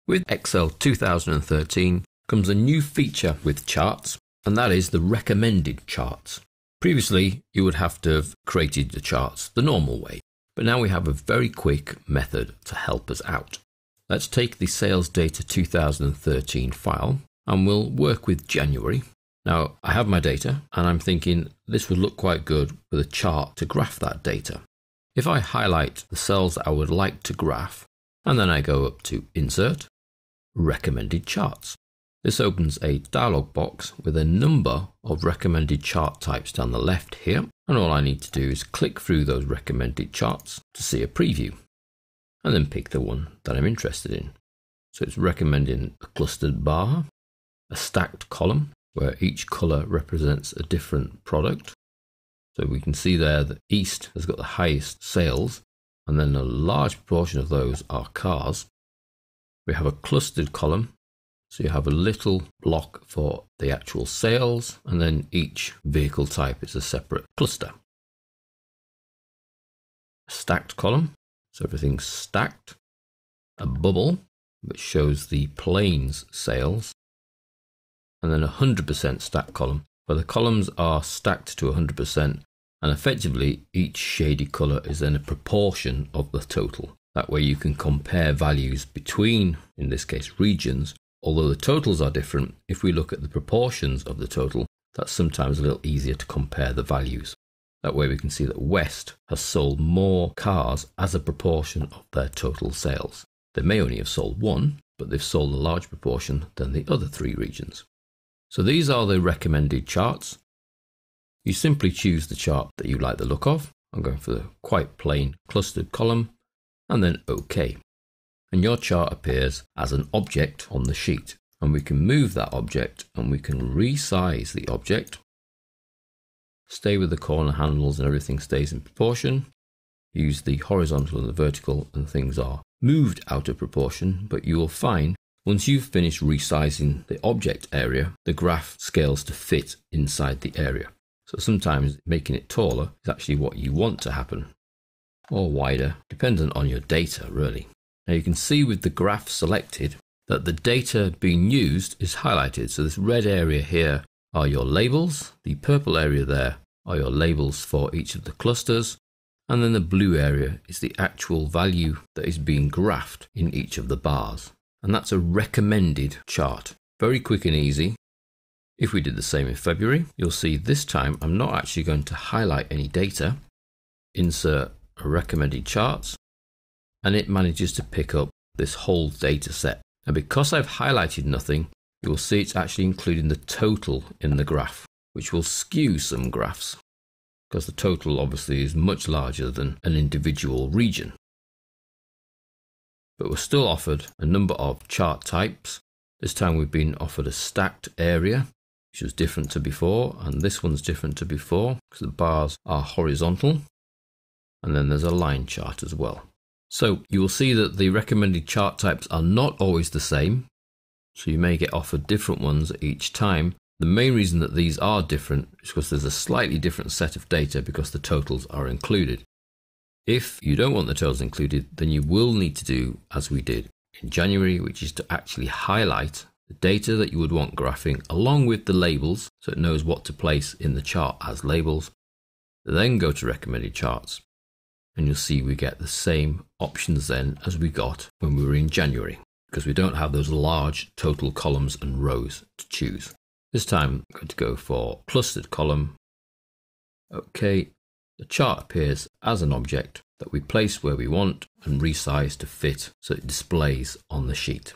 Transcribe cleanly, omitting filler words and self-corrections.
With Excel 2013 comes a new feature with charts, and that is the recommended charts. Previously, you would have to have created the charts the normal way, but now we have a very quick method to help us out. Let's take the sales data 2013 file and we'll work with January. Now, I have my data and I'm thinking this would look quite good with a chart to graph that data. If I highlight the cells that I would like to graph, and then I go up to Insert, Recommended Charts. This opens a dialog box with a number of recommended chart types down the left here, and all I need to do is click through those recommended charts to see a preview, and then pick the one that I'm interested in. So it's recommending a clustered bar, a stacked column, where each color represents a different product. So we can see there that East has got the highest sales, and then a large proportion of those are cars. We have a clustered column, so you have a little block for the actual sales, and then each vehicle type is a separate cluster. A stacked column, so everything's stacked. A bubble, which shows the planes sales, and then a 100% stacked column, where the columns are stacked to 100%, and effectively each shaded color is then a proportion of the total. That way you can compare values between, in this case, regions. Although the totals are different, if we look at the proportions of the total, that's sometimes a little easier to compare the values. That way we can see that West has sold more cars as a proportion of their total sales. They may only have sold one, but they've sold a large proportion than the other three regions. So these are the recommended charts. You simply choose the chart that you like the look of. I'm going for the quite plain clustered column, and then OK. And your chart appears as an object on the sheet. And we can move that object and we can resize the object. Stay with the corner handles and everything stays in proportion. Use the horizontal and the vertical and things are moved out of proportion, but you will find once you've finished resizing the object area, the graph scales to fit inside the area. So sometimes making it taller is actually what you want to happen, or wider, dependent on your data really. Now you can see with the graph selected that the data being used is highlighted. So this red area here are your labels, the purple area there are your labels for each of the clusters, and then the blue area is the actual value that is being graphed in each of the bars. And that's a recommended chart. Very quick and easy. If we did the same in February, you'll see this time I'm not actually going to highlight any data. Insert a recommended charts, and it manages to pick up this whole data set. And because I've highlighted nothing, you will see it's actually including the total in the graph, which will skew some graphs because the total obviously is much larger than an individual region. But we're still offered a number of chart types. This time we've been offered a stacked area, which was different to before, and this one's different to before because the bars are horizontal, and then there's a line chart as well. So you will see that the recommended chart types are not always the same, so you may get offered different ones each time. The main reason that these are different is because there's a slightly different set of data because the totals are included. If you don't want the totals included, then you will need to do as we did in January, which is to actually highlight the data that you would want graphing along with the labels so it knows what to place in the chart as labels. Then go to recommended charts, and you'll see we get the same options then as we got when we were in January, because we don't have those large total columns and rows to choose. This time I'm going to go for clustered column. OK, the chart appears as an object that we place where we want and resize to fit so it displays on the sheet.